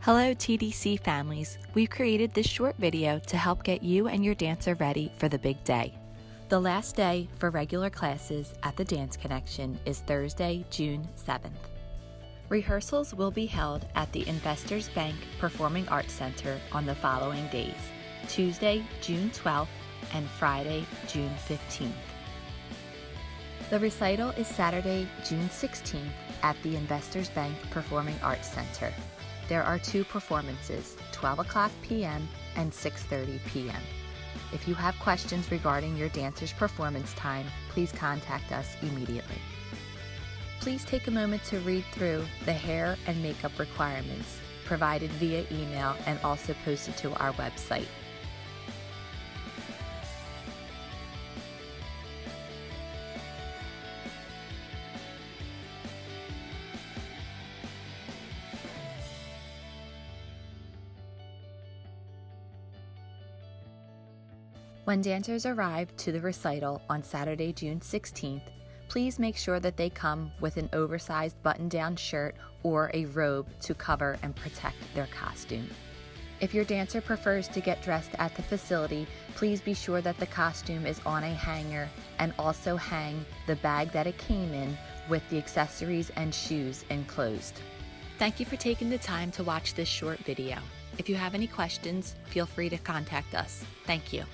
Hello TDC families, we've created this short video to help get you and your dancer ready for the big day. The last day for regular classes at the Dance Connection is Thursday, June 7th. Rehearsals will be held at the Investors Bank Performing Arts Center on the following days, Tuesday, June 12th and Friday, June 15th. The recital is Saturday, June 16th at the Investors Bank Performing Arts Center. There are two performances, 12 o'clock p.m. and 6:30 p.m. If you have questions regarding your dancer's performance time, please contact us immediately. Please take a moment to read through the hair and makeup requirements provided via email and also posted to our website. When dancers arrive to the recital on Saturday, June 16th, please make sure that they come with an oversized button-down shirt or a robe to cover and protect their costume. If your dancer prefers to get dressed at the facility, please be sure that the costume is on a hanger and also hang the bag that it came in with the accessories and shoes enclosed. Thank you for taking the time to watch this short video. If you have any questions, feel free to contact us. Thank you.